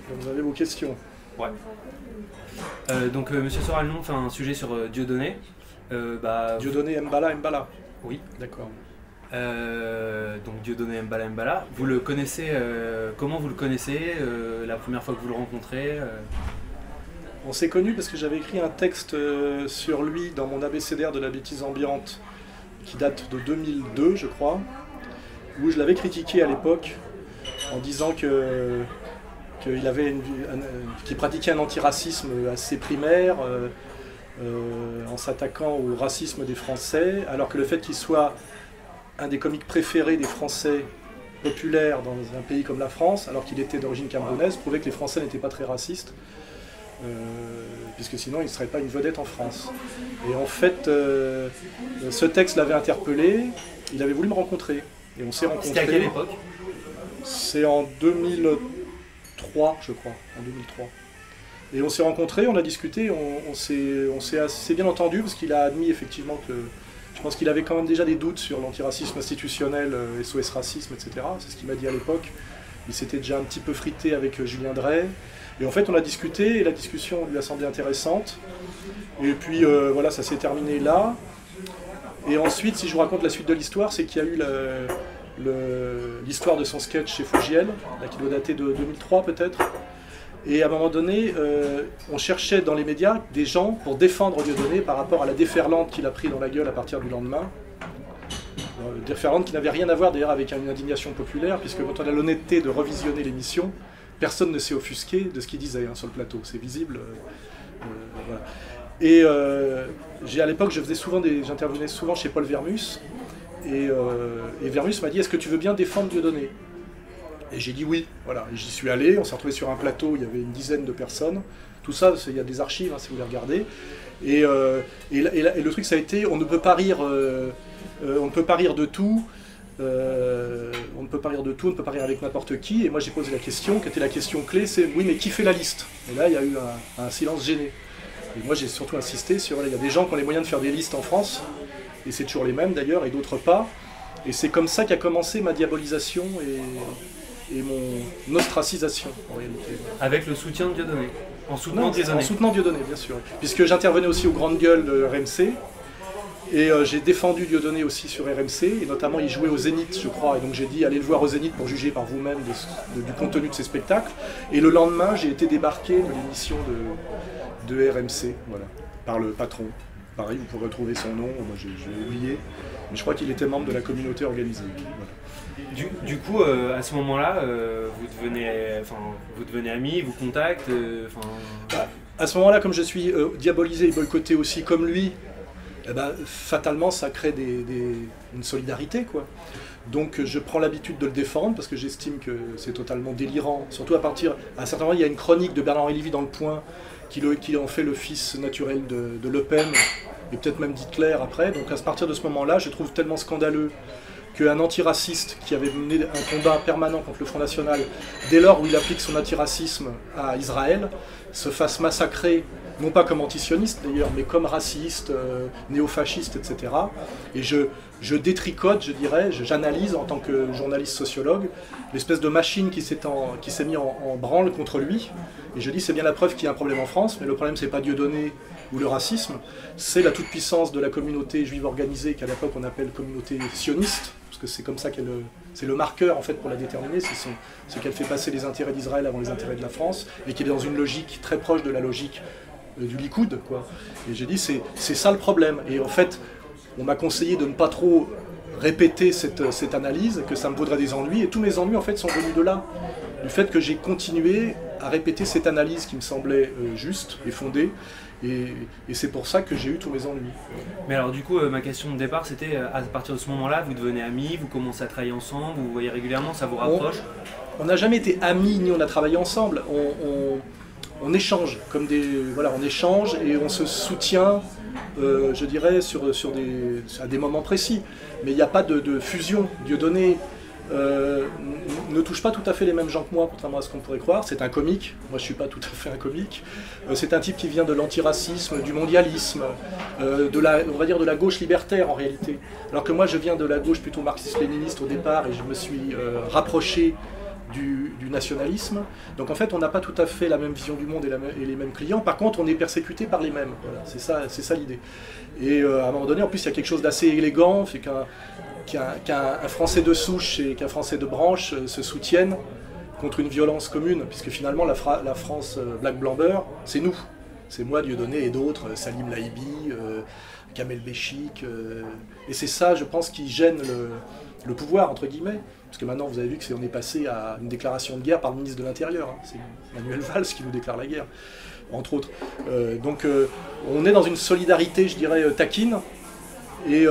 Vous avez vos questions. Ouais. Donc Monsieur Soralnon fait un sujet sur Dieudonné. Dieudonné Mbala Mbala. Oui. D'accord. Donc Dieudonné Mbala. Vous le connaissez, comment vous le connaissez la première fois que vous le rencontrez On s'est connus parce que j'avais écrit un texte sur lui dans mon abécédaire de la bêtise ambiante qui date de 2002, je crois, où je l'avais critiqué à l'époque en disant qu'il pratiquait un antiracisme assez primaire en s'attaquant au racisme des Français, alors que le fait qu'il soit un des comiques préférés des Français populaires dans un pays comme la France, alors qu'il était d'origine camerounaise, prouvait que les Français n'étaient pas très racistes, puisque sinon il ne serait pas une vedette en France. Et en fait, ce texte l'avait interpellé, il avait voulu me rencontrer. Et on s'est rencontrés. C'était à quelle époque? C'est en 2003, je crois, en 2003. Et on s'est rencontrés, on a discuté, on s'est assez bien entendu, parce qu'il a admis effectivement que... Je pense qu'il avait quand même déjà des doutes sur l'antiracisme institutionnel, SOS Racisme, etc. C'est ce qu'il m'a dit à l'époque. Il s'était déjà un petit peu frité avec Julien Drey. Et en fait, on a discuté, et la discussion lui a semblé intéressante. Et puis, voilà, ça s'est terminé là. Et ensuite, si je vous raconte la suite de l'histoire, c'est qu'il y a eu l'histoire de son sketch chez Fogiel, là, qui doit dater de 2003 peut-être. Et à un moment donné, on cherchait dans les médias des gens pour défendre Dieudonné par rapport à la déferlante qu'il a pris dans la gueule à partir du lendemain. Déferlante qui n'avait rien à voir d'ailleurs avec une indignation populaire, puisque quand on a l'honnêteté de revisionner l'émission, personne ne s'est offusqué de ce qu'il disait sur le plateau, c'est visible. Voilà. Et à l'époque, j'intervenais souvent chez Paul Vermus, et Vermus m'a dit « Est-ce que tu veux bien défendre Dieudonné ?» Et j'ai dit oui, voilà. Et j'y suis allé, on s'est retrouvé sur un plateau, il y avait une dizaine de personnes. Tout ça, il y a des archives, si vous les regardez. Et le truc, ça a été, on ne peut pas rire de tout, on ne peut pas rire de tout, on ne peut pas rire avec n'importe qui. Et moi, j'ai posé la question, qui était la question clé, c'est oui, mais qui fait la liste? Et là, il y a eu un silence gêné. Et moi, j'ai surtout insisté sur, il y a des gens qui ont les moyens de faire des listes en France, et c'est toujours les mêmes d'ailleurs, et d'autres pas. Et c'est comme ça qu'a commencé ma diabolisation et mon ostracisation, en réalité. Avec le soutien de Dieudonné, en soutenant Dieudonné. En soutenant Dieudonné, bien sûr. Puisque j'intervenais aussi aux grandes gueules de RMC, et j'ai défendu Dieudonné aussi sur RMC, et notamment il jouait au Zénith, je crois, et donc j'ai dit allez le voir au Zénith pour juger par vous-même du contenu de ses spectacles. Et le lendemain, j'ai été débarqué de l'émission de RMC, voilà, par le patron. Pareil, vous pourrez retrouver son nom, moi j'ai oublié, mais je crois qu'il était membre de la communauté organisée. Voilà. Du coup, à ce moment-là, vous devenez amis, vous contactez. À ce moment-là, comme je suis diabolisé et boycotté aussi comme lui, fatalement ça crée une solidarité, quoi. Donc je prends l'habitude de le défendre parce que j'estime que c'est totalement délirant. Surtout à un certain moment, il y a une chronique de Bernard-Henri Lévy dans Le Point qui en fait le fils naturel de Le Pen et peut-être même d'Hitler après. Donc à partir de ce moment-là, je trouve tellement scandaleux qu'un antiraciste qui avait mené un combat permanent contre le Front National, dès lors où il applique son antiracisme à Israël, se fasse massacrer, non pas comme antisioniste d'ailleurs, mais comme raciste, néofasciste, etc. Et je détricote, je dirais, j'analyse en tant que journaliste sociologue, l'espèce de machine qui s'est mise en branle contre lui. Et je dis c'est bien la preuve qu'il y a un problème en France, mais le problème c'est pas Dieudonné ou le racisme, c'est la toute-puissance de la communauté juive organisée qu'à l'époque on appelle communauté sioniste, parce que c'est comme ça c'est le marqueur en fait pour la déterminer, c'est qu'elle fait passer les intérêts d'Israël avant les intérêts de la France, et qui est dans une logique très proche de la logique du Likoud, quoi. Et j'ai dit c'est ça le problème. Et en fait, on m'a conseillé de ne pas trop répéter cette analyse, que ça me vaudrait des ennuis, et tous mes ennuis en fait sont venus de là, du fait que j'ai continué à répéter cette analyse qui me semblait juste et fondée, et c'est pour ça que j'ai eu tous mes ennuis. Mais alors du coup, ma question de départ c'était, à partir de ce moment-là, vous devenez amis, vous commencez à travailler ensemble, vous vous voyez régulièrement, ça vous rapproche? On n'a jamais été amis, ni on a travaillé ensemble, on échange, on échange et on se soutient, je dirais, à des moments précis. Mais il n'y a pas de fusion. Dieudonné ne touche pas tout à fait les mêmes gens que moi, contrairement à ce qu'on pourrait croire. C'est un comique, moi je ne suis pas tout à fait un comique. C'est un type qui vient de l'antiracisme, du mondialisme, on va dire de la gauche libertaire en réalité. Alors que moi je viens de la gauche plutôt marxiste-léniniste au départ, et je me suis rapproché du nationalisme. Donc en fait, on n'a pas tout à fait la même vision du monde et les mêmes clients. Par contre, on est persécuté par les mêmes. Voilà, c'est ça l'idée. Et à un moment donné, en plus, il y a quelque chose d'assez élégant, c'est qu'un Français de souche et qu'un Français de branche se soutiennent contre une violence commune, puisque finalement, la France Black Blamber, c'est nous. C'est moi, Dieudonné et d'autres, Salim Laïbi, Kamel Béchik. Et c'est ça, je pense, qui gêne le pouvoir, entre guillemets. Parce que maintenant, vous avez vu qu'on est passé à une déclaration de guerre par le ministre de l'Intérieur. Hein. C'est Manuel Valls qui nous déclare la guerre, entre autres. Donc on est dans une solidarité, je dirais, taquine. Et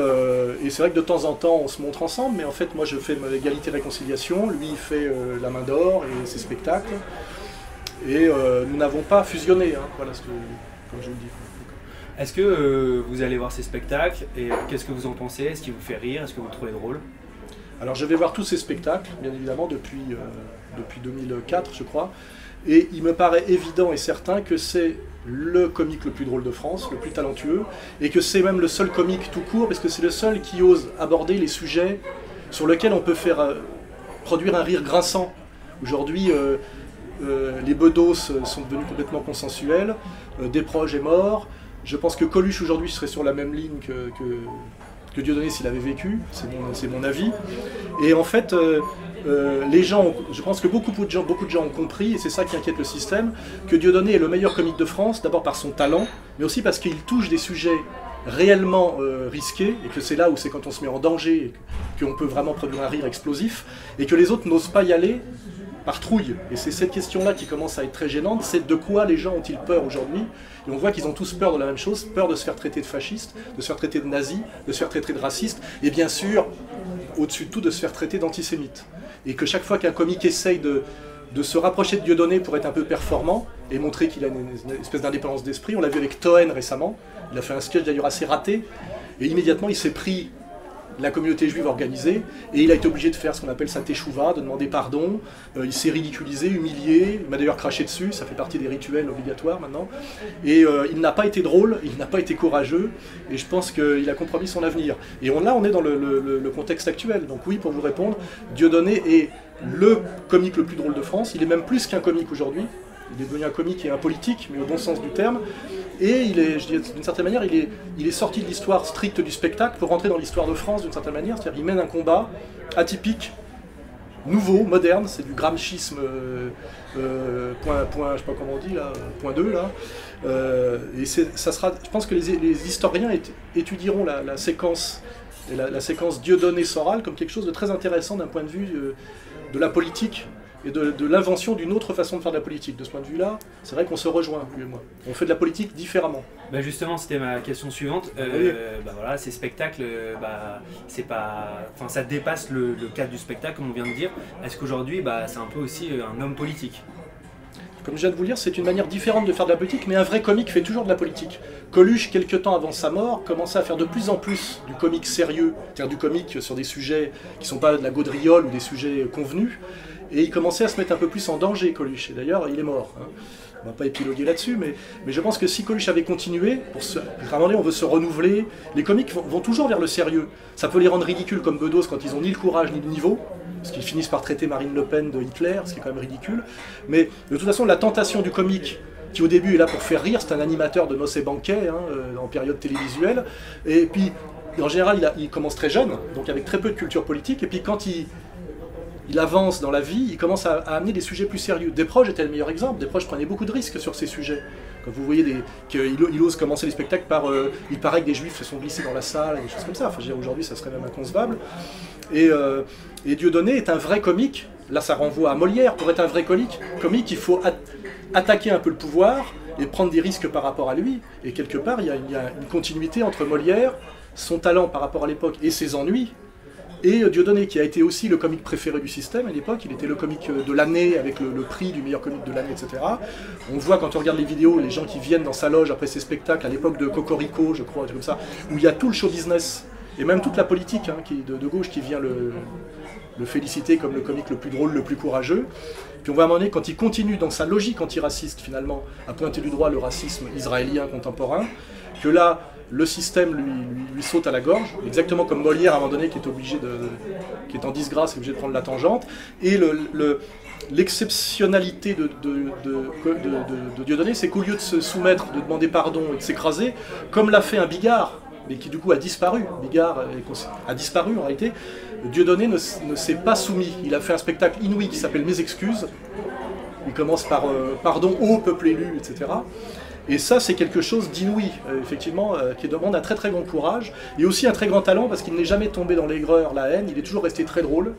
c'est vrai que de temps en temps, on se montre ensemble. Mais en fait, moi, je fais l'égalité-réconciliation. Lui, il fait la main d'or et ses spectacles. Et nous n'avons pas fusionné, hein. Voilà ce que, comme je vous le dis. Est-ce que vous allez voir ces spectacles et qu'est-ce que vous en pensez? Est-ce qu'il vous fait rire? Est-ce que vous le trouvez drôle? Alors je vais voir tous ces spectacles, bien évidemment, depuis 2004, je crois. Et il me paraît évident et certain que c'est le comique le plus drôle de France, le plus talentueux, et que c'est même le seul comique tout court, parce que c'est le seul qui ose aborder les sujets sur lesquels on peut faire produire un rire grinçant. Aujourd'hui, les bedos sont devenus complètement consensuels, Desproges est mort. Je pense que Coluche aujourd'hui serait sur la même ligne que Dieudonné s'il avait vécu, c'est mon avis. Et en fait, les gens, je pense que beaucoup de gens ont compris, et c'est ça qui inquiète le système, que Dieudonné est le meilleur comique de France, d'abord par son talent, mais aussi parce qu'il touche des sujets réellement risqués, et que c'est là où c'est quand on se met en danger, qu'on peut vraiment produire un rire explosif, et que les autres n'osent pas y aller, par trouille. Et c'est cette question-là qui commence à être très gênante, c'est de quoi les gens ont-ils peur aujourd'hui? Et on voit qu'ils ont tous peur de la même chose, peur de se faire traiter de fasciste, de se faire traiter de nazi, de se faire traiter de raciste, et bien sûr, au-dessus de tout, de se faire traiter d'antisémite. Et que chaque fois qu'un comique essaye de se rapprocher de Dieudonné pour être un peu performant, et montrer qu'il a une espèce d'indépendance d'esprit, on l'a vu avec Toen récemment, il a fait un sketch d'ailleurs assez raté, et immédiatement il s'est pris la communauté juive organisée, et il a été obligé de faire ce qu'on appelle sa teshuva, de demander pardon, il s'est ridiculisé, humilié, il m'a d'ailleurs craché dessus, ça fait partie des rituels obligatoires maintenant, et il n'a pas été drôle, il n'a pas été courageux, et je pense qu'il a compromis son avenir. Et là on est dans le contexte actuel, donc oui, pour vous répondre, Dieudonné est le comique le plus drôle de France, il est même plus qu'un comique aujourd'hui, il est devenu un comique et un politique, mais au bon sens du terme. Et il est, je dirais, d'une certaine manière, il est sorti de l'histoire stricte du spectacle pour rentrer dans l'histoire de France d'une certaine manière. C'est-à-dire qu'il mène un combat atypique, nouveau, moderne, c'est du gramschisme point, je sais pas comment on dit là, point 2 là. Et ça sera, je pense que les historiens étudieront la séquence, la séquence Dieudonné-Soral comme quelque chose de très intéressant d'un point de vue de la politique et de l'invention d'une autre façon de faire de la politique. De ce point de vue-là, c'est vrai qu'on se rejoint, lui et moi. On fait de la politique différemment. Bah justement, c'était ma question suivante. Oui. Bah voilà, ces spectacles, c'est pas, enfin, ça dépasse le cadre du spectacle, comme on vient de dire. Est-ce qu'aujourd'hui, c'est un peu aussi un homme politique? Comme je viens de vous le dire, c'est une manière différente de faire de la politique, mais un vrai comique fait toujours de la politique. Coluche, quelques temps avant sa mort, commençait à faire de plus en plus du comique sérieux, c'est-à-dire du comique sur des sujets qui ne sont pas de la gaudriole ou des sujets convenus, et il commençait à se mettre un peu plus en danger, Coluche. Et d'ailleurs, il est mort. Hein. On ne va pas épiloguer là-dessus, mais je pense que si Coluche avait continué, à un moment donné, on veut se renouveler, les comiques vont toujours vers le sérieux. Ça peut les rendre ridicules comme Bedos quand ils n'ont ni le courage ni le niveau, parce qu'ils finissent par traiter Marine Le Pen de Hitler, ce qui est quand même ridicule. Mais de toute façon, la tentation du comique, qui au début est là pour faire rire, c'est un animateur de noces et banquets, en période télévisuelle, et puis en général, il commence très jeune, donc avec très peu de culture politique, et puis quand il avance dans la vie, il commence à amener des sujets plus sérieux. Desproges était le meilleur exemple. Desproges prenait beaucoup de risques sur ces sujets. Quand vous voyez qu'il ose commencer les spectacles par il paraît que des juifs se sont glissés dans la salle, des choses comme ça. Enfin, aujourd'hui, ça serait même inconcevable. Et Dieudonné est un vrai comique. Là, ça renvoie à Molière. Pour être un vrai comique, il faut attaquer un peu le pouvoir et prendre des risques par rapport à lui. Et quelque part, il y a une continuité entre Molière, son talent par rapport à l'époque et ses ennuis, et Dieudonné, qui a été aussi le comique préféré du système à l'époque. Il était le comique de l'année, avec le prix du meilleur comique de l'année, etc. On voit quand on regarde les vidéos, les gens qui viennent dans sa loge après ses spectacles, à l'époque de Cocorico, je crois, comme ça, où il y a tout le show business, et même toute la politique de gauche qui vient le féliciter comme le comique le plus drôle, le plus courageux. Puis on voit à un moment donné, quand il continue dans sa logique antiraciste, finalement, à pointer du doigt le racisme israélien contemporain, que là, le système lui saute à la gorge, exactement comme Molière à un moment donné qui est en disgrâce, qui est obligé de prendre la tangente, et l'exceptionnalité de Dieudonné, c'est qu'au lieu de se soumettre, de demander pardon et de s'écraser, comme l'a fait un Bigard, mais qui du coup a disparu, Bigard a disparu en réalité, Dieudonné ne s'est pas soumis. Il a fait un spectacle inouï qui s'appelle Mes excuses. Il commence par pardon au peuple élu, etc. Et ça, c'est quelque chose d'inouï, effectivement, qui demande un très très grand courage, et aussi un très grand talent, parce qu'il n'est jamais tombé dans l'aigreur, la haine, il est toujours resté très drôle,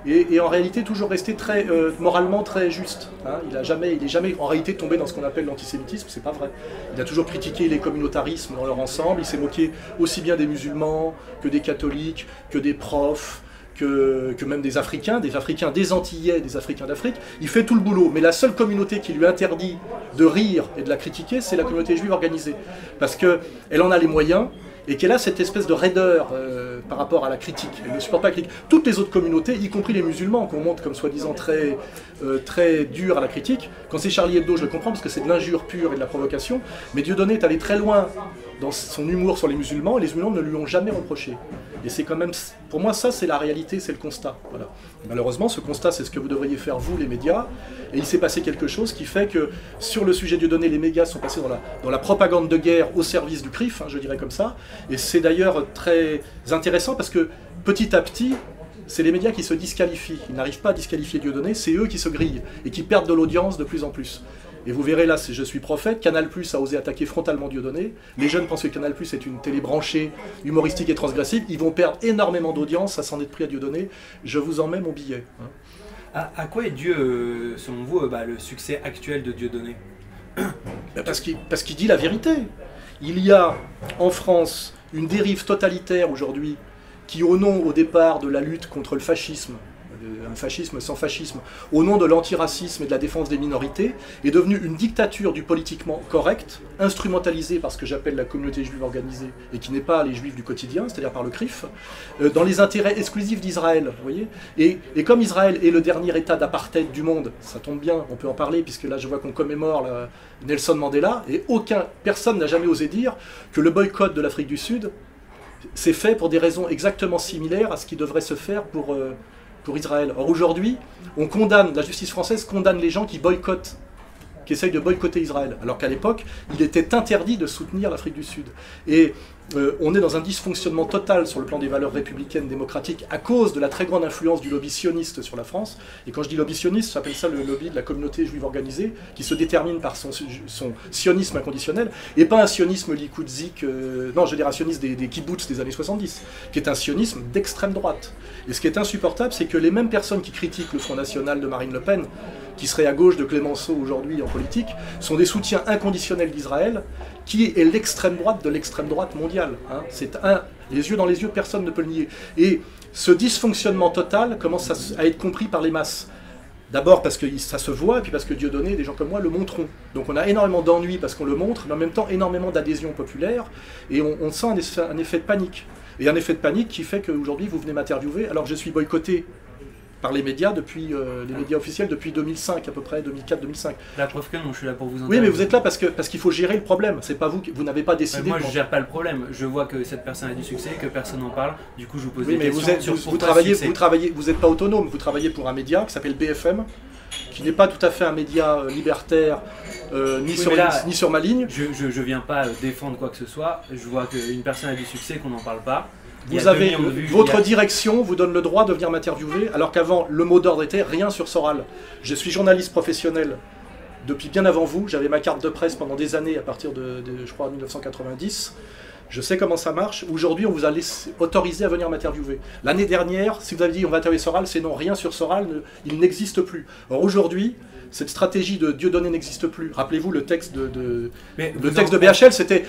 et en réalité toujours resté très, moralement très juste. Hein. Il n'est jamais en réalité tombé dans ce qu'on appelle l'antisémitisme, c'est pas vrai. Il a toujours critiqué les communautarismes dans leur ensemble, il s'est moqué aussi bien des musulmans, que des catholiques, que des profs, que même des Africains, des Antillais, des Africains d'Afrique. Il fait tout le boulot, mais la seule communauté qui lui interdit de rire et de la critiquer, c'est la communauté juive organisée. Parce qu'elle en a les moyens, et qu'elle a cette espèce de raideur par rapport à la critique. Elle ne supporte pas la critique. Toutes les autres communautés, y compris les musulmans, qu'on montre comme soi-disant très durs à la critique, quand c'est Charlie Hebdo, je le comprends, parce que c'est de l'injure pure et de la provocation, mais Dieudonné est allé très loin dans son humour sur les musulmans, et les musulmans ne lui ont jamais reproché. Et c'est quand même, pour moi, ça c'est la réalité, c'est le constat. Voilà. Malheureusement, ce constat, c'est ce que vous devriez faire, vous, les médias, et il s'est passé quelque chose qui fait que, sur le sujet Dieudonné, les médias sont passés dans la propagande de guerre au service du CRIF, hein, je dirais comme ça, et c'est d'ailleurs très intéressant parce que, petit à petit, c'est les médias qui se disqualifient. Ils n'arrivent pas à disqualifier Dieudonné, c'est eux qui se grillent, et qui perdent de l'audience de plus en plus. Et vous verrez là, Je suis prophète, Canal+ a osé attaquer frontalement Dieudonné. Les jeunes pensent que Canal+ est une télé branchée, humoristique et transgressive. Ils vont perdre énormément d'audience à s'en être pris à Dieudonné. Je vous en mets mon billet. Hein. À quoi est dû, selon vous, le succès actuel de Dieudonné? Parce qu'il dit la vérité. Il y a en France une dérive totalitaire aujourd'hui qui, au nom au départ de la lutte contre le fascisme, un fascisme sans fascisme, au nom de l'antiracisme et de la défense des minorités, est devenue une dictature du politiquement correct, instrumentalisée par ce que j'appelle la communauté juive organisée, et qui n'est pas les juifs du quotidien, c'est-à-dire par le CRIF, dans les intérêts exclusifs d'Israël, vous voyez. Et comme Israël est le dernier état d'apartheid du monde, ça tombe bien, on peut en parler, puisque là je vois qu'on commémore Nelson Mandela, et personne n'a jamais osé dire que le boycott de l'Afrique du Sud s'est fait pour des raisons exactement similaires à ce qui devrait se faire pour Israël. Or aujourd'hui, la justice française condamne les gens qui essayent de boycotter Israël, alors qu'à l'époque, il était interdit de soutenir l'Afrique du Sud. Et on est dans un dysfonctionnement total sur le plan des valeurs républicaines, démocratiques, à cause de la très grande influence du lobby sioniste sur la France. Et quand je dis lobby sioniste, j'appelle ça le lobby de la communauté juive organisée, qui se détermine par son sionisme inconditionnel, et pas un sionisme likoudzik, non, je veux dire un sionisme des kibbutz des années 70, qui est un sionisme d'extrême droite. Et ce qui est insupportable, c'est que les mêmes personnes qui critiquent le Front National de Marine Le Pen, qui serait à gauche de Clémenceau aujourd'hui en politique, sont des soutiens inconditionnels d'Israël, qui est l'extrême droite de l'extrême droite mondiale. Hein. Les yeux dans les yeux, personne ne peut le nier. Et ce dysfonctionnement total commence à être compris par les masses. D'abord parce que ça se voit, et puis parce que Dieudonné, des gens comme moi, le montreront. Donc on a énormément d'ennuis parce qu'on le montre, mais en même temps énormément d'adhésion populaire, et on sent un effet de panique. Et un effet de panique qui fait qu'aujourd'hui vous venez m'interviewer, alors que je suis boycotté par les médias les médias officiels depuis 2005 à peu près, 2004-2005. La preuve que non, je suis là pour vous interviewer. Oui, mais vous êtes là parce qu'il faut gérer le problème. C'est pas vous n'avez pas décidé. Moi, je gère pas le problème. Je vois que cette personne a du succès, que personne n'en parle. Du coup, je vous pose des questions. Vous n'êtes pas autonome. Vous travaillez pour un média qui s'appelle BFM, qui n'est pas tout à fait un média libertaire, ni sur ma ligne. Je viens pas défendre quoi que ce soit. Je vois qu'une personne a du succès, qu'on n'en parle pas. Votre direction vous donne le droit de venir m'interviewer, alors qu'avant, le mot d'ordre était rien sur Soral. Je suis journaliste professionnel depuis bien avant vous. J'avais ma carte de presse pendant des années, à partir je crois, 1990. Je sais comment ça marche. Aujourd'hui, on vous a autorisé à venir m'interviewer. L'année dernière, si vous avez dit on va interviewer Soral, c'est non, rien sur Soral, il n'existe plus. Or aujourd'hui, cette stratégie de Dieudonné n'existe plus. Rappelez-vous, le texte de BHL, c'était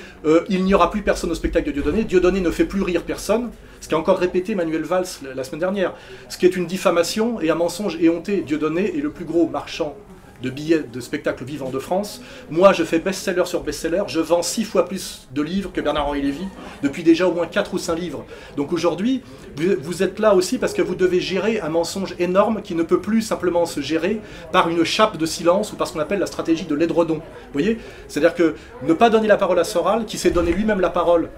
il n'y aura plus personne au spectacle de Dieudonné. Dieudonné ne fait plus rire personne. Ce qu'a encore répété Manuel Valls la semaine dernière. Ce qui est une diffamation et un mensonge éhonté. Dieudonné est le plus gros marchand de billets de spectacles vivants de France. Moi, je fais best-seller sur best-seller. Je vends 6 fois plus de livres que Bernard-Henri Lévy, depuis déjà au moins 4 ou 5 livres. Donc aujourd'hui, vous êtes là aussi parce que vous devez gérer un mensonge énorme qui ne peut plus simplement se gérer par une chape de silence ou par ce qu'on appelle la stratégie de l'édredon. Vous voyez? C'est-à-dire que ne pas donner la parole à Soral, qui s'est donné lui-même la parole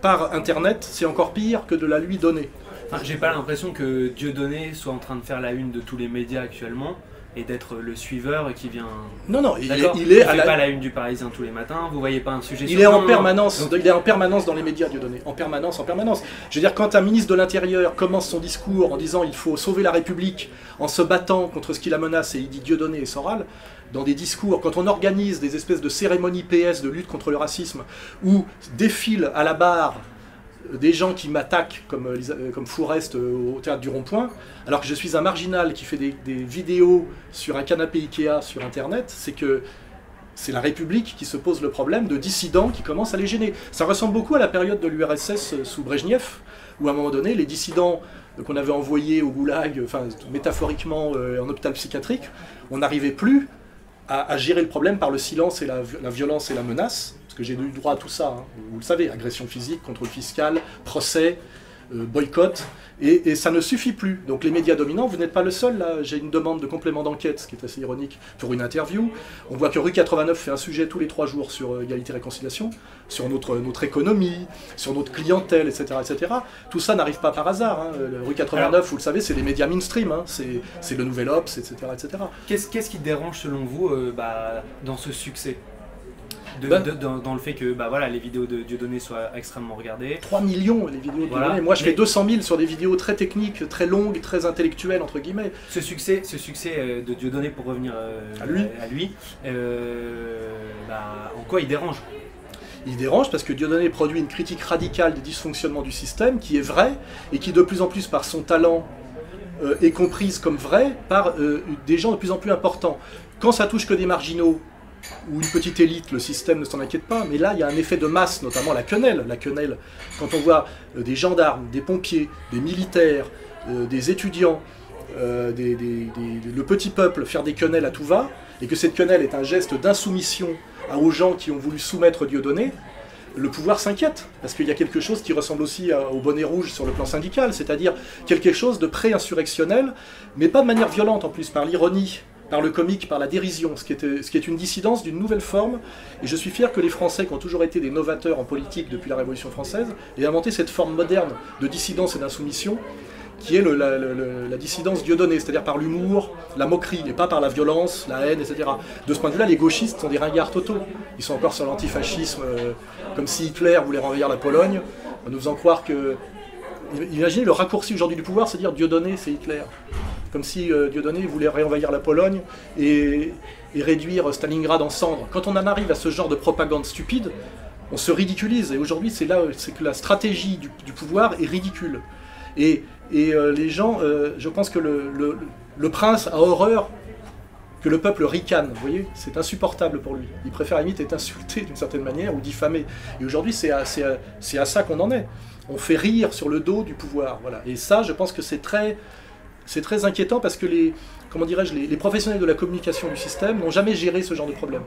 par Internet, c'est encore pire que de la lui donner. Enfin, j'ai pas l'impression que Dieudonné soit en train de faire la une de tous les médias actuellement. et d'être le suiveur qui vient... Non, non, il il est fait pas la une du Parisien tous les matins, vous voyez pas un sujet il est en permanence, il est en permanence dans les médias, Dieudonné, en permanence, en permanence. Je veux dire, quand un ministre de l'Intérieur commence son discours en disant il faut sauver la République en se battant contre ce qui la menace, et il dit Dieudonné et Soral, dans des discours, quand on organise des espèces de cérémonies PS de lutte contre le racisme, où défilent à la barre des gens qui m'attaquent comme Fourest au théâtre du Rond-Point, alors que je suis un marginal qui fait des vidéos sur un canapé Ikea sur Internet, c'est que c'est la République qui se pose le problème de dissidents qui commencent à les gêner. Ça ressemble beaucoup à la période de l'URSS sous Brejnev, où à un moment donné, les dissidents qu'on avait envoyés au goulag, enfin métaphoriquement en hôpital psychiatrique, on n'arrivait plus à gérer le problème par le silence et la violence et la menace, parce que j'ai eu droit à tout ça, hein, vous le savez, agression physique, contrôle fiscal, procès, boycott, et ça ne suffit plus. Donc les médias dominants, vous n'êtes pas le seul, là, j'ai une demande de complément d'enquête, ce qui est assez ironique, pour une interview. On voit que Rue 89 fait un sujet tous les 3 jours sur égalité et réconciliation, sur notre économie, sur notre clientèle, etc. etc. Tout ça n'arrive pas par hasard. Hein. Rue 89, alors, vous le savez, c'est les médias mainstream, hein. C'est le Nouvel Obs, etc. etc. Qu'est-ce qui dérange selon vous dans ce succès dans le fait que voilà, les vidéos de Dieudonné soient extrêmement regardées. 3 millions les vidéos de Dieudonné. Moi je fais 200 000 sur des vidéos très techniques, très longues, très intellectuelles entre guillemets. Ce succès de Dieudonné, pour revenir à lui en quoi il dérange? Il dérange parce que Dieudonné produit une critique radicale des dysfonctionnements du système qui est vraie et qui de plus en plus par son talent est comprise comme vraie par des gens de plus en plus importants. Quand ça touche que des marginaux ou une petite élite, le système ne s'en inquiète pas, mais là il y a un effet de masse, notamment la quenelle. La quenelle, quand on voit des gendarmes, des pompiers, des militaires, des étudiants, le petit peuple faire des quenelles à tout va, et que cette quenelle est un geste d'insoumission aux gens qui ont voulu soumettre Dieudonné, le pouvoir s'inquiète, parce qu'il y a quelque chose qui ressemble aussi au bonnet rouge sur le plan syndical, c'est-à-dire quelque chose de pré-insurrectionnel, mais pas de manière violente en plus, par l'ironie, par le comique, par la dérision, ce qui est une dissidence d'une nouvelle forme. Et je suis fier que les Français, qui ont toujours été des novateurs en politique depuis la Révolution française, aient inventé cette forme moderne de dissidence et d'insoumission, qui est la dissidence Dieudonné, c'est-à-dire par l'humour, la moquerie, et pas par la violence, la haine, etc. De ce point de vue-là, les gauchistes sont des ringards totaux. Ils sont encore sur l'antifascisme, comme si Hitler voulait renvers la Pologne, en nous faisant croire que... Imaginez le raccourci aujourd'hui du pouvoir, c'est dire Dieudonné, c'est Hitler. Comme si Dieudonné voulait réenvahir la Pologne et réduire Stalingrad en cendres. Quand on en arrive à ce genre de propagande stupide, on se ridiculise. Et aujourd'hui, c'est que la stratégie du pouvoir est ridicule. Et les gens, je pense que le prince a horreur que le peuple ricane. Vous voyez, c'est insupportable pour lui. Il préfère à la limite être insulté d'une certaine manière ou diffamé. Et aujourd'hui, c'est à ça qu'on en est. On fait rire sur le dos du pouvoir. Voilà. Et ça, je pense que c'est très inquiétant parce que les professionnels de la communication du système n'ont jamais géré ce genre de problème.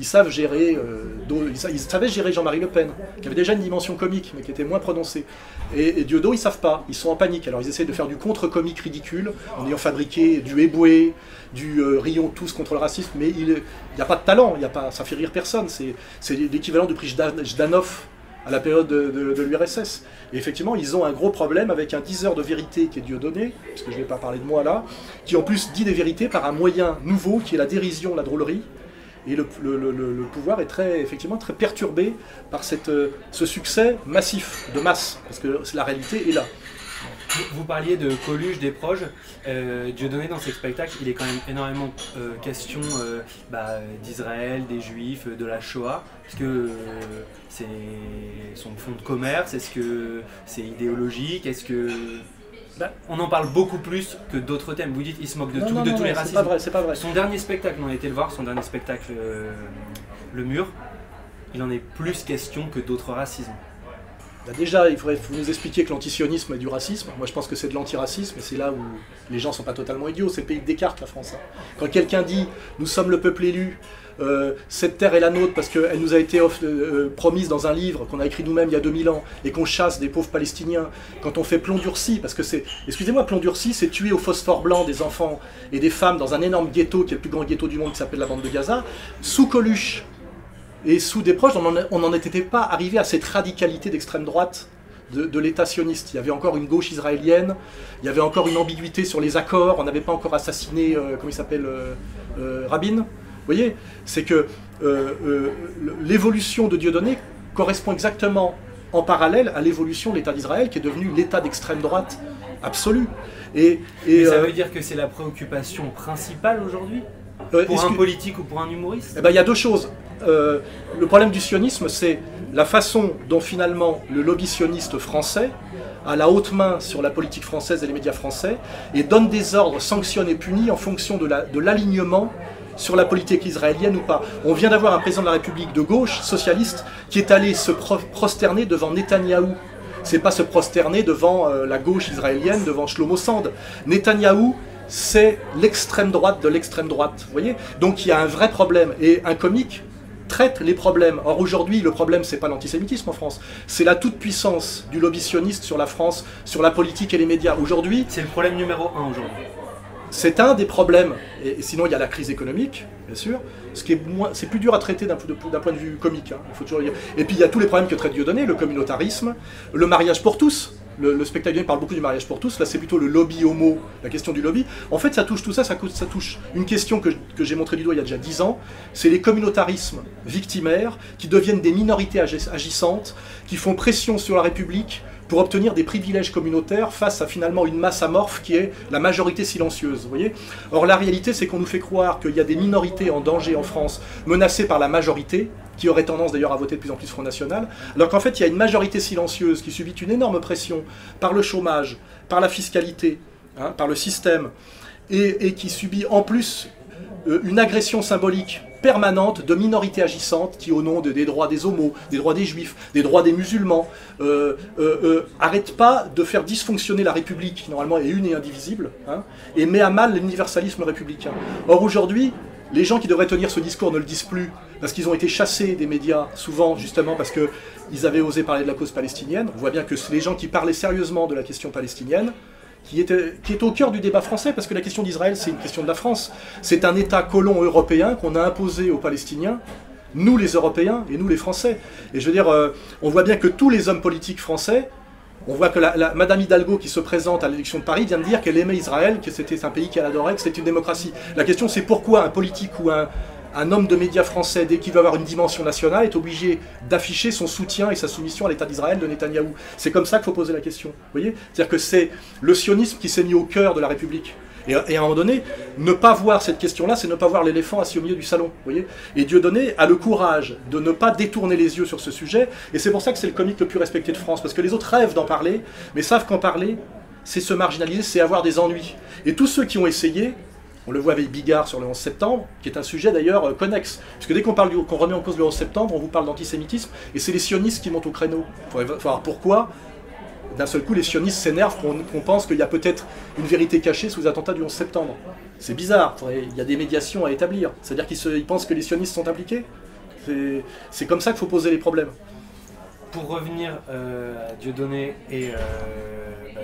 Ils savent gérer, ils savaient gérer Jean-Marie Le Pen, qui avait déjà une dimension comique, mais qui était moins prononcée. Et Diodo, ils savent pas, ils sont en panique. Alors ils essayent de faire du contre-comique ridicule, en ayant fabriqué du Eboué, du rions tous contre le racisme, mais il n'y a pas de talent, ça fait rire personne. C'est l'équivalent du prix Jdanov à la période de l'URSS. Et effectivement, ils ont un gros problème avec un diseur de vérité qui est Dieudonné, parce que je ne vais pas parler de moi là, qui en plus dit des vérités par un moyen nouveau qui est la dérision, la drôlerie. Et le pouvoir est effectivement très perturbé par ce succès massif, de masse, parce que la réalité est là. Vous parliez de Coluche, des proches. Dieudonné, dans ses spectacles, il est quand même énormément question d'Israël, des Juifs, de la Shoah. Est-ce que c'est son fond de commerce? Est-ce que c'est idéologique? Est-ce que... on en parle beaucoup plus que d'autres thèmes. Vous dites qu'il se moque de tous les racismes. C'est pas vrai. Son dernier spectacle, on a été le voir, son dernier spectacle, Le Mur, il en est plus question que d'autres racismes. Déjà, il faut nous expliquer que l'antisionisme est du racisme. Moi, je pense que c'est de l'antiracisme, et c'est là où les gens ne sont pas totalement idiots. C'est le pays de Descartes, la France. Quand quelqu'un dit « nous sommes le peuple élu », cette terre est la nôtre parce qu'elle nous a été promise dans un livre qu'on a écrit nous-mêmes il y a 2000 ans et qu'on chasse des pauvres Palestiniens, quand on fait plomb durci, parce que c'est, excusez-moi, plomb durci, c'est tuer au phosphore blanc des enfants et des femmes dans un énorme ghetto qui est le plus grand ghetto du monde qui s'appelle la bande de Gaza, sous Coluche et sous des proches, on n'en était pas arrivé à cette radicalité d'extrême droite de l'État sioniste. Il y avait encore une gauche israélienne, il y avait encore une ambiguïté sur les accords, on n'avait pas encore assassiné, comment il s'appelle, Rabin. Vous voyez, c'est que l'évolution de Dieudonné correspond exactement en parallèle à l'évolution de l'État d'Israël, qui est devenu l'État d'extrême droite absolu. Et ça veut dire que c'est la préoccupation principale aujourd'hui pour un politique ou pour un humoriste? Eh ben, il y a deux choses. Le problème du sionisme, c'est la façon dont finalement le lobby sioniste français a la haute main sur la politique française et les médias français et donne des ordres, sanctionne et punit en fonction de l'alignement sur la politique israélienne ou pas. On vient d'avoir un président de la République de gauche, socialiste, qui est allé se prosterner devant Netanyahou. C'est pas se prosterner devant la gauche israélienne, devant Shlomo Sand. Netanyahou, c'est l'extrême droite de l'extrême droite. Vous voyez? Donc il y a un vrai problème. Et un comique traite les problèmes. Or aujourd'hui, le problème, c'est pas l'antisémitisme en France. C'est la toute-puissance du lobby sioniste sur la France, sur la politique et les médias. Aujourd'hui, c'est le problème numéro 1 aujourd'hui. C'est un des problèmes, et sinon il y a la crise économique, bien sûr, c'est plus dur à traiter d'un point de vue comique, hein, il faut toujours le dire. Et puis il y a tous les problèmes que traite Dieudonné, le communautarisme, le mariage pour tous. Le spectacle parle beaucoup du mariage pour tous, là c'est plutôt le lobby homo, la question du lobby. En fait ça touche tout ça, ça touche une question que j'ai montré du doigt il y a déjà 10 ans, c'est les communautarismes victimaires qui deviennent des minorités agissantes, qui font pression sur la République, pour obtenir des privilèges communautaires face à finalement une masse amorphe qui est la majorité silencieuse. Vous voyez ? Or la réalité c'est qu'on nous fait croire qu'il y a des minorités en danger en France menacées par la majorité, qui aurait tendance d'ailleurs à voter de plus en plus Front National, alors qu'en fait il y a une majorité silencieuse qui subit une énorme pression par le chômage, par la fiscalité, hein, par le système, et qui subit en plus une agression symbolique permanente de minorités agissantes qui, au nom des droits des homos, des droits des juifs, des droits des musulmans, arrêtent pas de faire dysfonctionner la République, qui normalement est une et indivisible, hein, et met à mal l'universalisme républicain. Or aujourd'hui, les gens qui devraient tenir ce discours ne le disent plus, parce qu'ils ont été chassés des médias, souvent justement parce qu'ils avaient osé parler de la cause palestinienne. On voit bien que c'est les gens qui parlaient sérieusement de la question palestinienne, qui est au cœur du débat français, parce que la question d'Israël, c'est une question de la France. C'est un État colon européen qu'on a imposé aux Palestiniens, nous les Européens et nous les Français. Et je veux dire, on voit bien que tous les hommes politiques français, on voit que Madame Hidalgo qui se présente à l'élection de Paris vient de dire qu'elle aimait Israël, que c'était un pays qu'elle adorait, que c'était une démocratie. La question c'est pourquoi un politique ou un homme de médias français, dès qu'il veut avoir une dimension nationale, est obligé d'afficher son soutien et sa soumission à l'État d'Israël de Netanyahou. C'est comme ça qu'il faut poser la question. Vous voyez ? C'est-à-dire que c'est le sionisme qui s'est mis au cœur de la République. Et à un moment donné, ne pas voir cette question-là, c'est ne pas voir l'éléphant assis au milieu du salon. Vous voyez ? Et Dieudonné a le courage de ne pas détourner les yeux sur ce sujet, et c'est pour ça que c'est le comique le plus respecté de France, parce que les autres rêvent d'en parler, mais savent qu'en parler, c'est se marginaliser, c'est avoir des ennuis. Et tous ceux qui ont essayé, on le voit avec Bigard sur le 11 septembre, qui est un sujet d'ailleurs connexe. Parce que dès qu'on remet en cause le 11 septembre, on vous parle d'antisémitisme, et c'est les sionistes qui montent au créneau. Il faut voir pourquoi, d'un seul coup, les sionistes s'énervent qu'on pense qu'il y a peut-être une vérité cachée sous les attentats du 11 septembre. C'est bizarre, il y a des médiations à établir. C'est-à-dire qu'ils pensent que les sionistes sont impliqués. C'est comme ça qu'il faut poser les problèmes. Pour revenir à Dieudonné et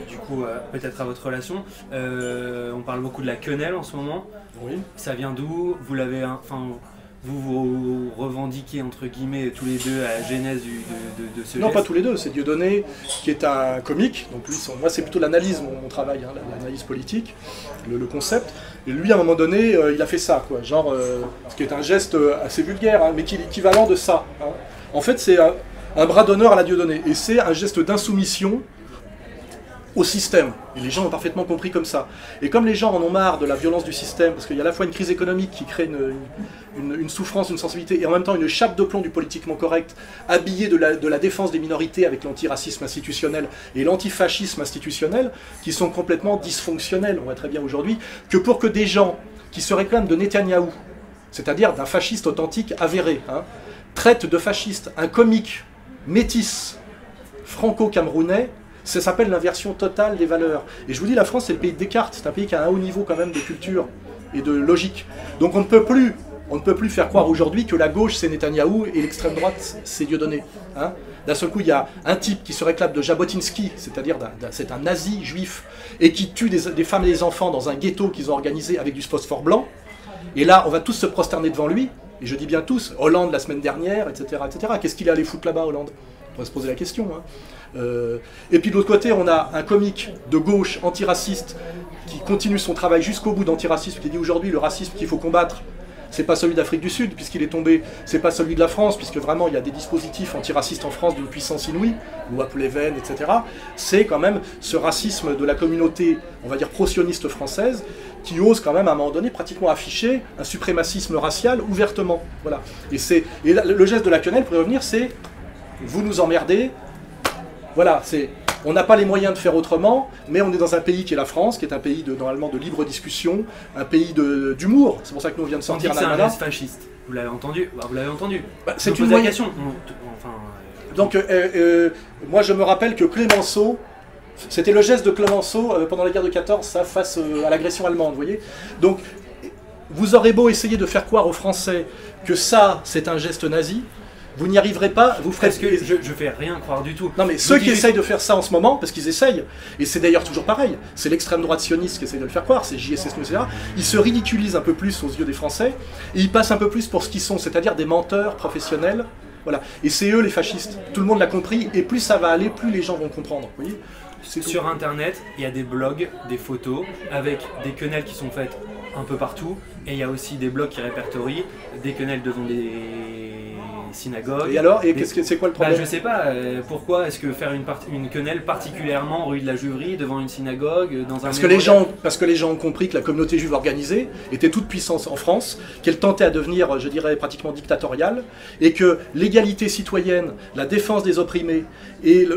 du coup peut-être à votre relation, on parle beaucoup de la quenelle en ce moment. Oui. Ça vient d'où? Vous l'avez, vous revendiquez entre guillemets tous les deux à la genèse de ce Non, geste. pas tous les deux. C'est Dieudonné qui est un comique. Donc lui, moi c'est plutôt l'analyse, mon travail, hein, l'analyse politique, le concept. Et lui, à un moment donné, il a fait ça, quoi. Genre, ce qui est un geste assez vulgaire, hein, mais qui est l'équivalent de ça. Hein. En fait, c'est un bras d'honneur à la Dieudonné. Et c'est un geste d'insoumission au système. Et les gens ont parfaitement compris comme ça. Et comme les gens en ont marre de la violence du système, parce qu'il y a à la fois une crise économique qui crée une souffrance, une sensibilité, et en même temps une chape de plomb du politiquement correct, habillée de la défense des minorités avec l'antiracisme institutionnel et l'antifascisme institutionnel, qui sont complètement dysfonctionnels, on voit très bien aujourd'hui, que pour que des gens qui se réclament de Netanyahou, c'est-à-dire d'un fasciste authentique avéré, hein, traitent de fasciste un comique métis franco-camerounais, ça s'appelle l'inversion totale des valeurs. Et je vous dis, la France, c'est le pays de Descartes. C'est un pays qui a un haut niveau quand même de culture et de logique. Donc on ne peut plus faire croire aujourd'hui que la gauche, c'est Netanyahou et l'extrême droite, c'est Dieudonné. Hein. D'un seul coup, il y a un type qui se réclame de Jabotinsky, c'est-à-dire c'est un nazi juif, et qui tue des femmes et des enfants dans un ghetto qu'ils ont organisé avec du phosphore blanc. Et là, on va tous se prosterner devant lui. Et je dis bien tous, Hollande la semaine dernière, etc. etc. Qu'est-ce qu'il est allé foutre là-bas, Hollande ? va se poser la question. Hein. Et puis de l'autre côté, on a un comique de gauche antiraciste qui continue son travail jusqu'au bout d'antiracisme, qui dit aujourd'hui le racisme qu'il faut combattre, c'est pas celui d'Afrique du Sud, puisqu'il est tombé, c'est pas celui de la France, puisque vraiment il y a des dispositifs antiracistes en France d'une puissance inouïe, loi Pleven, etc. C'est quand même ce racisme de la communauté, on va dire pro-sioniste française, qui ose quand même à un moment donné pratiquement afficher un suprémacisme racial ouvertement. Voilà. Et le geste de la quenelle, pour y revenir, c'est vous nous emmerdez, voilà, on n'a pas les moyens de faire autrement, mais on est dans un pays qui est la France, qui est un pays normalement de libre discussion, un pays d'humour. C'est pour ça que nous on vient de sortir un almanach. C'est un geste fasciste. Vous l'avez entendu. Vous l'avez entendu. C'est une question. Donc, moi je me rappelle que Clémenceau, c'était le geste de Clémenceau pendant la guerre de 14, ça, face à l'agression allemande, vous voyez. Donc, vous aurez beau essayer de faire croire aux Français que ça, c'est un geste nazi. Vous n'y arriverez pas, vous ferez... Parce que je fais rien croire du tout. Non mais ceux qui essayent de faire ça en ce moment, parce qu'ils essayent, et c'est d'ailleurs toujours pareil, c'est l'extrême droite sioniste qui essaie de le faire croire, c'est JSS, etc. Ils se ridiculisent un peu plus aux yeux des Français, et ils passent un peu plus pour ce qu'ils sont, c'est-à-dire des menteurs professionnels. Voilà. Et c'est eux les fascistes. Tout le monde l'a compris, et plus ça va aller, plus les gens vont comprendre. Vous voyez ? Sur internet, il y a des blogs, des photos, avec des quenelles qui sont faites un peu partout, et il y a aussi des blogs qui répertorient des quenelles devant des synagogues. Et alors, c'est quoi le problème? Je sais pas, pourquoi est-ce que faire une quenelle particulièrement rue de la Juiverie, devant une synagogue, dans un... Parce que les gens ont compris que la communauté juive organisée était toute puissance en France, qu'elle tentait à devenir, je dirais, pratiquement dictatoriale, et que l'égalité citoyenne, la défense des opprimés, et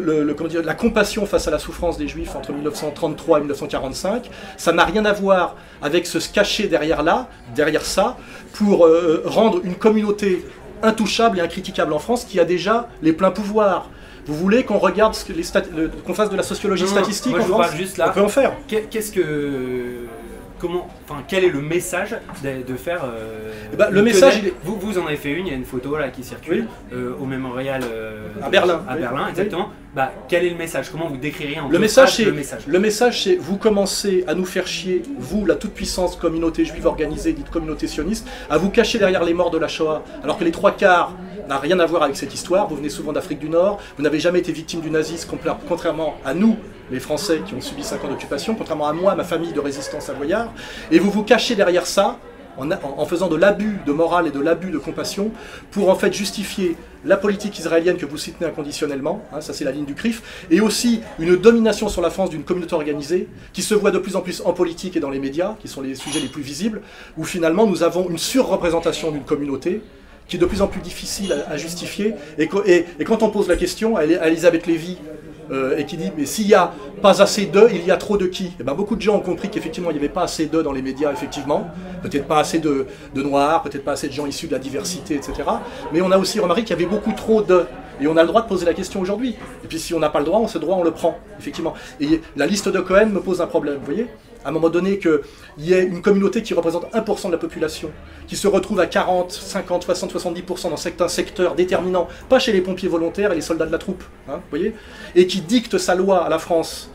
la compassion face à la souffrance des Juifs entre 1933 et 1945, ça n'a rien à voir avec se cacher derrière ça, pour rendre une communauté intouchable et incritiquable en France qui a déjà les pleins pouvoirs. Vous voulez qu'on regarde qu'on fasse de la sociologie statistique moi, en France? Juste là. On peut en faire. Quel est le message de faire le message, vous en avez fait une, il y a une photo là qui circule au mémorial à Berlin. À Berlin, exactement. Oui. Quel est le message? Comment vous décririez en le message, c'est vous commencez à nous faire chier, vous, la toute-puissance communauté juive organisée, dite communauté sioniste, à vous cacher derrière les morts de la Shoah, alors que les trois quarts n'a rien à voir avec cette histoire. Vous venez souvent d'Afrique du Nord, vous n'avez jamais été victime du nazisme, contrairement à nous, les Français qui ont subi 5 ans d'occupation, contrairement à moi, ma famille de résistants savoyards, et vous vous cachez derrière ça, en faisant de l'abus de morale et de l'abus de compassion, pour en fait justifier la politique israélienne que vous soutenez inconditionnellement, hein, ça c'est la ligne du CRIF, et aussi une domination sur la France d'une communauté organisée, qui se voit de plus en plus en politique et dans les médias, qui sont les sujets les plus visibles, où finalement nous avons une surreprésentation d'une communauté, qui est de plus en plus difficile à justifier, et quand on pose la question à Elisabeth Lévy, et qui dit mais s'il n'y a pas assez d'eux, il y a trop de qui? Et beaucoup de gens ont compris qu'effectivement il n'y avait pas assez d'eux dans les médias, effectivement, peut-être pas assez de noirs, peut-être pas assez de gens issus de la diversité, etc. Mais on a aussi remarqué qu'il y avait beaucoup trop d'eux. Et on a le droit de poser la question aujourd'hui. Et puis si on n'a pas le droit, on le prend, effectivement. Et la liste de Cohen me pose un problème, vous voyez? À un moment donné, qu'il y ait une communauté qui représente 1% de la population, qui se retrouve à 40, 50, 60, 70% dans certains secteurs déterminants, pas chez les pompiers volontaires et les soldats de la troupe, hein, vous voyez, et qui dicte sa loi à la France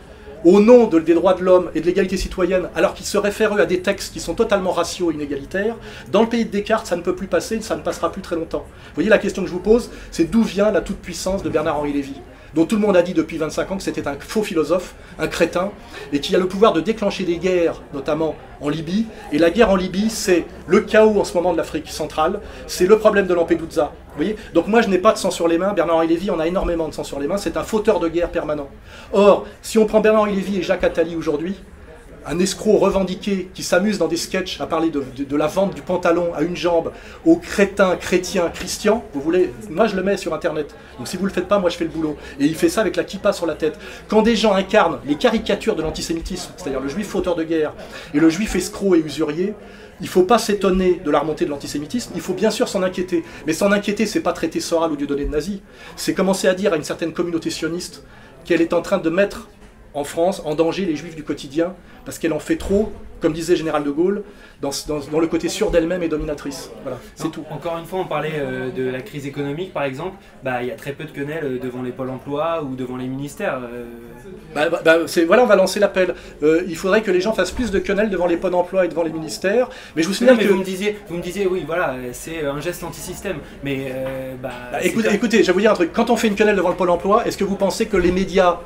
au nom des droits de l'homme et de l'égalité citoyenne, alors qu'ils se réfèrent eux à des textes qui sont totalement raciaux et inégalitaires, dans le pays de Descartes, ça ne peut plus passer, ça ne passera plus très longtemps. Vous voyez, la question que je vous pose, c'est d'où vient la toute-puissance de Bernard-Henri Lévy, dont tout le monde a dit depuis 25 ans que c'était un faux philosophe, un crétin, et qui a le pouvoir de déclencher des guerres, notamment en Libye. Et la guerre en Libye, c'est le chaos en ce moment de l'Afrique centrale, c'est le problème de Lampedusa. Vous voyez ? Donc moi, je n'ai pas de sang sur les mains, Bernard-Henri Lévy en a énormément de sang sur les mains, c'est un fauteur de guerre permanent. Or, si on prend Bernard-Henri Lévy et Jacques Attali aujourd'hui, un escroc revendiqué qui s'amuse dans des sketchs à parler de la vente du pantalon à une jambe aux crétins, chrétiens, christians, vous voulez, moi je le mets sur internet, donc si vous le faites pas, moi je fais le boulot. Et il fait ça avec la kippa sur la tête. Quand des gens incarnent les caricatures de l'antisémitisme, c'est-à-dire le juif fauteur de guerre et le juif escroc et usurier, il ne faut pas s'étonner de la remontée de l'antisémitisme, il faut bien sûr s'en inquiéter. Mais s'en inquiéter, c'est pas traiter Soral ou Dieudonné de nazi, c'est commencer à dire à une certaine communauté sioniste qu'elle est en train de mettre en France, en danger les juifs du quotidien, parce qu'elle en fait trop, comme disait le général de Gaulle, dans le côté sûr d'elle-même et dominatrice. Voilà, c'est tout. Encore une fois, on parlait de la crise économique, par exemple. Il y a très peu de quenelles devant les pôles emploi ou devant les ministères. Voilà, on va lancer l'appel. Il faudrait que les gens fassent plus de quenelles devant les pôles emploi et devant les ministères. Mais je vous signale que... Vous me disiez, oui, voilà, c'est un geste anti-système. Mais écoutez, je vais vous dire un truc. Quand on fait une quenelle devant le pôle emploi, est-ce que vous pensez que les médias,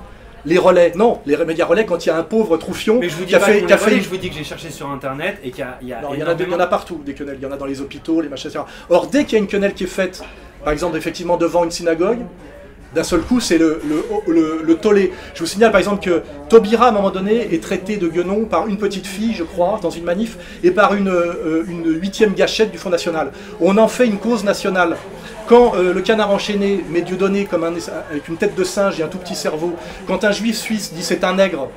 les relais, non, les médias relais, quand il y a un pauvre troufion je vous dis que j'ai cherché sur internet et qu'il y a non, il y en a partout des quenelles, il y en a dans les hôpitaux, les machins, etc. Or, dès qu'il y a une quenelle qui est faite, par exemple, effectivement, devant une synagogue, d'un seul coup, c'est le tollé. Je vous signale par exemple que Taubira, à un moment donné, est traité de guenon par une petite fille, je crois, dans une manif, et par une 8e gâchette du Front National. On en fait une cause nationale. Quand le canard enchaîné met Dieudonné comme avec une tête de singe et un tout petit cerveau, quand un juif suisse dit c'est un nègre,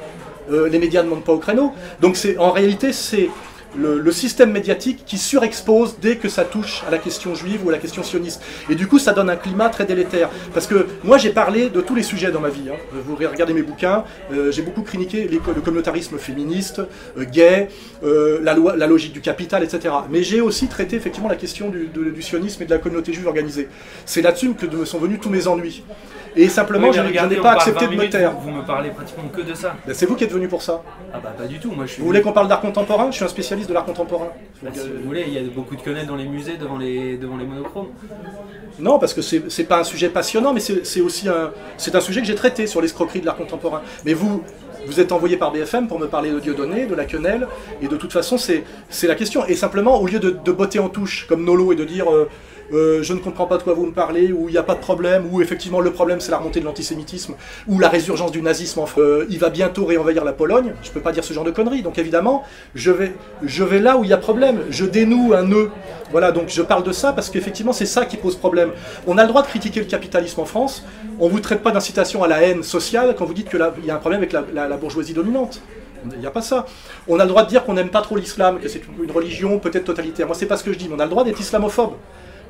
les médias ne montent pas au créneau. Donc en réalité, c'est le système médiatique qui surexpose dès que ça touche à la question juive ou à la question sioniste. Et du coup, ça donne un climat très délétère. Parce que moi, j'ai parlé de tous les sujets dans ma vie. Hein. Vous regardez mes bouquins, j'ai beaucoup critiqué le communautarisme féministe, gay, la logique du capital, etc. Mais j'ai aussi traité effectivement la question du sionisme et de la communauté juive organisée. C'est là-dessus que me sont venus tous mes ennuis. Et simplement, je n'ai pas accepté de me taire. Vous me parlez pratiquement que de ça. C'est vous qui êtes venu pour ça. Ah bah pas du tout. Moi, vous voulez qu'on parle d'art contemporain? Je suis un spécialiste de l'art contemporain. Si vous voulez, il y a beaucoup de quenelles dans les musées devant les monochromes. Non, parce que c'est pas un sujet passionnant, mais c'est aussi un sujet que j'ai traité sur l'escroquerie de l'art contemporain. Mais vous êtes envoyé par BFM pour me parler de Dieudonné, de la quenelle, et de toute façon, c'est la question. Et simplement, au lieu de botter en touche, comme Nolo, et de dire... je ne comprends pas de quoi vous me parlez, ou il n'y a pas de problème, ou effectivement le problème c'est la remontée de l'antisémitisme, ou la résurgence du nazisme, il va bientôt réenvahir la Pologne, je ne peux pas dire ce genre de conneries, donc évidemment, je vais là où il y a problème, je dénoue un nœud, voilà, donc je parle de ça parce qu'effectivement c'est ça qui pose problème. On a le droit de critiquer le capitalisme en France, on ne vous traite pas d'incitation à la haine sociale quand vous dites qu'il y a un problème avec la bourgeoisie dominante. Il n'y a pas ça. On a le droit de dire qu'on n'aime pas trop l'islam, que c'est une religion peut-être totalitaire. Moi c'est pas ce que je dis, mais on a le droit d'être islamophobe.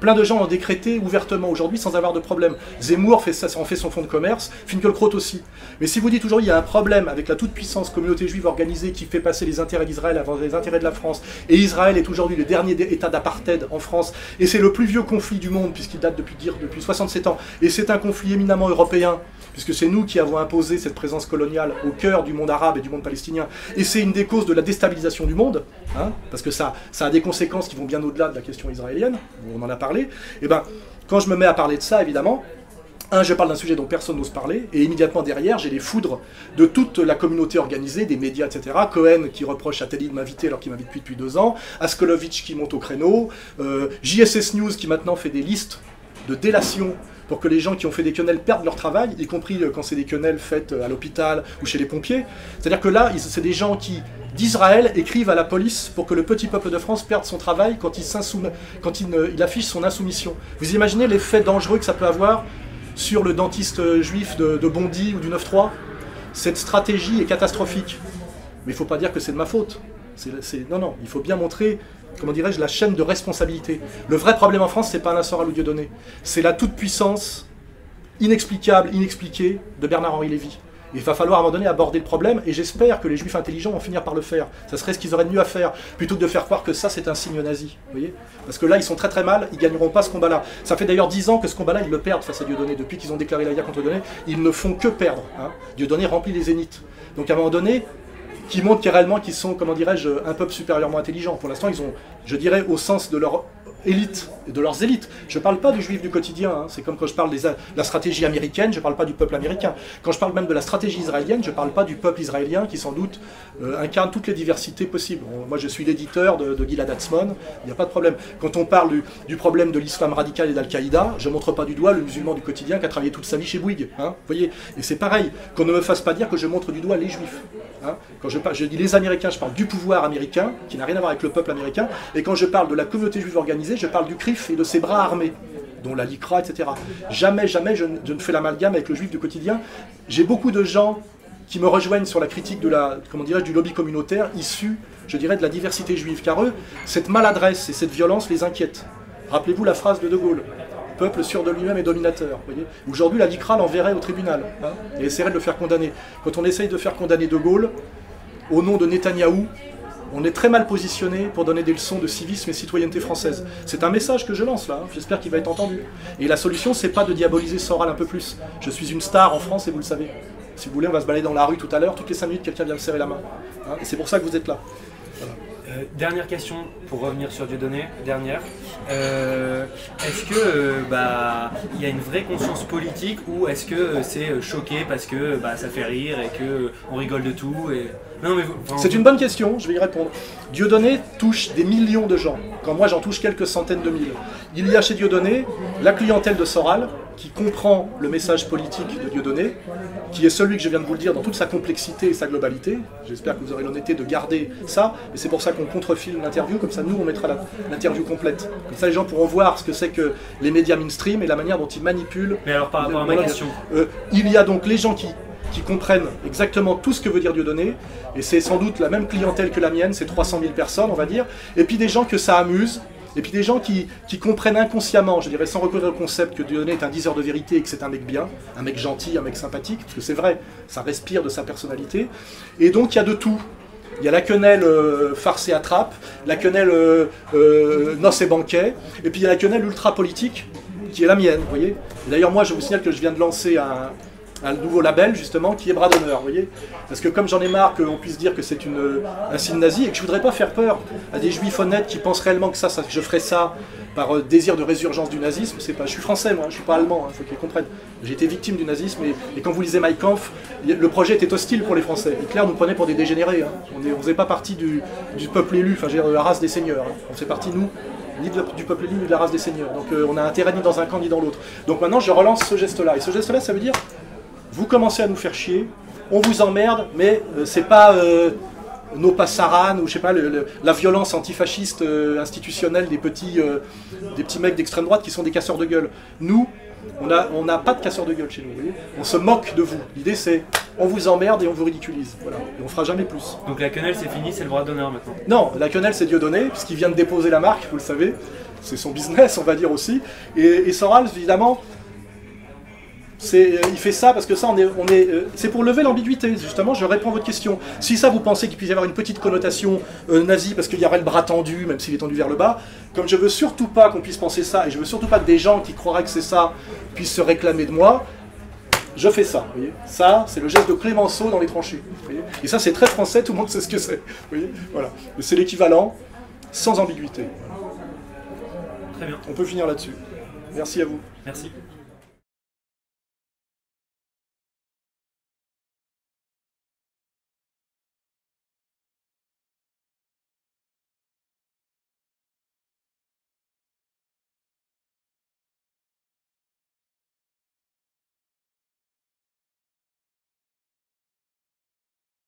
Plein de gens l'ont décrété ouvertement aujourd'hui sans avoir de problème. Zemmour en fait son fonds de commerce, Finkielkraut aussi. Mais si vous dites aujourd'hui il y a un problème avec la toute-puissance communauté juive organisée qui fait passer les intérêts d'Israël avant les intérêts de la France, et Israël est aujourd'hui le dernier état d'apartheid en France, et c'est le plus vieux conflit du monde puisqu'il date depuis 67 ans, et c'est un conflit éminemment européen, puisque c'est nous qui avons imposé cette présence coloniale au cœur du monde arabe et du monde palestinien, et c'est une des causes de la déstabilisation du monde, hein, parce que ça a des conséquences qui vont bien au-delà de la question israélienne, on en a parlé. Et ben, quand je me mets à parler de ça, évidemment, je parle d'un sujet dont personne n'ose parler, et immédiatement derrière, j'ai les foudres de toute la communauté organisée, des médias, etc. Cohen qui reproche à Telly de m'inviter alors qu'il m'invite depuis 2 ans, Askolovitch qui monte au créneau, JSS News qui maintenant fait des listes de délation pour que les gens qui ont fait des quenelles perdent leur travail, y compris quand c'est des quenelles faites à l'hôpital ou chez les pompiers. C'est-à-dire que là, c'est des gens qui, d'Israël, écrivent à la police pour que le petit peuple de France perde son travail quand il affiche son insoumission. Vous imaginez l'effet dangereux que ça peut avoir sur le dentiste juif de Bondy ou du 9-3? Cette stratégie est catastrophique. Mais il ne faut pas dire que c'est de ma faute. Non, il faut bien montrer... comment dirais-je, la chaîne de responsabilité. Le vrai problème en France, c'est pas Alain Soral ou Dieudonné. C'est la toute-puissance inexplicable, inexpliquée de Bernard-Henri Lévy. Il va falloir à un moment donné aborder le problème, et j'espère que les juifs intelligents vont finir par le faire. Ça serait ce qu'ils auraient de mieux à faire, plutôt que de faire croire que ça c'est un signe nazi. Vous voyez? Parce que là, ils sont très très mal, ils gagneront pas ce combat-là. Ça fait d'ailleurs 10 ans que ce combat-là, ils le perdent face à Dieudonné. Depuis qu'ils ont déclaré la guerre contre Dieudonné, ils ne font que perdre. Hein. Dieudonné remplit les zéniths. Donc à un moment donné, qui montrent réellement qu'ils sont, comment dirais-je, un peuple supérieurement intelligent. Pour l'instant, ils ont, je dirais, au sens de leur élite, et de leurs élites. Je ne parle pas du juif du quotidien, hein. C'est comme quand je parle de la stratégie américaine, je ne parle pas du peuple américain. Quand je parle même de la stratégie israélienne, je ne parle pas du peuple israélien qui sans doute incarne toutes les diversités possibles. Moi je suis l'éditeur de Gilad Atzmon, il n'y a pas de problème. Quand on parle du problème de l'islam radical et d'Al-Qaïda, je ne montre pas du doigt le musulman du quotidien qui a travaillé toute sa vie chez Bouygues. Hein, vous voyez. Et c'est pareil, qu'on ne me fasse pas dire que je montre du doigt les juifs. Hein. Quand je dis les Américains, je parle du pouvoir américain, qui n'a rien à voir avec le peuple américain, et quand je parle de la communauté juive organisée, je parle du CRIF et de ses bras armés, dont la LICRA, etc. Jamais, jamais je ne fais l'amalgame avec le juif du quotidien. J'ai beaucoup de gens qui me rejoignent sur la critique de du lobby communautaire issu, je dirais, de la diversité juive, car eux, cette maladresse et cette violence les inquiètent. Rappelez-vous la phrase de De Gaulle. peuple sûr de lui-même et dominateur. Aujourd'hui, la LICRA l'enverrait au tribunal hein, et essaierait de le faire condamner. Quand on essaye de faire condamner De Gaulle, au nom de Netanyahou, on est très mal positionné pour donner des leçons de civisme et citoyenneté française. C'est un message que je lance là, hein. J'espère qu'il va être entendu. Et la solution, c'est pas de diaboliser Soral un peu plus. Je suis une star en France et vous le savez. Si vous voulez, on va se balader dans la rue tout à l'heure, toutes les 5 minutes, quelqu'un vient me serrer la main. Hein, et c'est pour ça que vous êtes là. Voilà. Dernière question, pour revenir sur Dieudonné, dernière. Est-ce que il y a une vraie conscience politique ou est-ce que c'est choqué parce que ça fait rire et qu'on rigole de tout et... Non, mais c'est une bonne question, je vais y répondre. Dieudonné touche des millions de gens, quand moi j'en touche quelques centaines de mille. Il y a chez Dieudonné la clientèle de Soral qui comprend le message politique de Dieudonné, qui est celui que je viens de vous le dire dans toute sa complexité et sa globalité. J'espère que vous aurez l'honnêteté de garder ça, et c'est pour ça qu'on contrefilme l'interview, comme ça nous on mettra l'interview complète. Comme ça les gens pourront voir ce que c'est que les médias mainstream et la manière dont ils manipulent. Mais alors par rapport à ma question... il y a donc les gens qui comprennent exactement tout ce que veut dire Dieudonné, et c'est sans doute la même clientèle que la mienne, c'est 300 000 personnes on va dire, et puis des gens que ça amuse, et puis des gens qui comprennent inconsciemment, je dirais sans recourir au concept que Dieudonné est un diseur de vérité et que c'est un mec bien, un mec gentil, un mec sympathique, parce que c'est vrai, ça respire de sa personnalité, et donc il y a de tout. Il y a la quenelle farce et attrape, la quenelle noce et banquet, et puis il y a la quenelle ultra politique, qui est la mienne, vous voyez. D'ailleurs moi je vous signale que je viens de lancer un nouveau label justement qui est Bras d'honneur, vous voyez. Parce que comme j'en ai marre qu'on puisse dire que c'est un signe nazi et que je voudrais pas faire peur à des juifs honnêtes qui pensent réellement que je ferais ça par désir de résurgence du nazisme, c'est pas, je suis français moi, je suis pas allemand, faut qu'ils comprennent. J'ai été victime du nazisme et quand vous lisez Mein Kampf, le projet était hostile pour les Français. Hitler nous prenait pour des dégénérés, hein. On faisait pas partie du peuple élu, enfin je veux dire de la race des seigneurs, hein. On faisait partie nous ni du peuple élu ni de la race des seigneurs. Donc on a intérêt ni dans un camp ni dans l'autre. Donc maintenant je relance ce geste-là. Et ce geste-là ça veut dire vous commencez à nous faire chier, on vous emmerde, mais c'est pas nos passaran ou je sais pas la violence antifasciste institutionnelle des petits mecs d'extrême droite qui sont des casseurs de gueule. Nous, on n'a pas de casseurs de gueule chez nous, vous voyez. On se moque de vous. L'idée c'est on vous emmerde et on vous ridiculise. Voilà. Et on fera jamais plus. Donc la quenelle c'est fini, c'est le Bras d'honneur maintenant. Non, la quenelle c'est Dieudonné, puisqu'il vient de déposer la marque, vous le savez. C'est son business, on va dire aussi. Et Soral, évidemment. Il fait ça parce que ça, c'est pour lever l'ambiguïté, justement, je réponds à votre question. Si ça, vous pensez qu'il puisse y avoir une petite connotation nazie parce qu'il y aurait le bras tendu, même s'il est tendu vers le bas, comme je veux surtout pas qu'on puisse penser ça, et je veux surtout pas que des gens qui croiraient que c'est ça puissent se réclamer de moi, je fais ça, vous voyez. Ça, c'est le geste de Clémenceau dans les tranchées, vous voyez. Et ça, c'est très français, tout le monde sait ce que c'est, vous voyez. Voilà. C'est l'équivalent, sans ambiguïté. Très bien. On peut finir là-dessus. Merci à vous. Merci.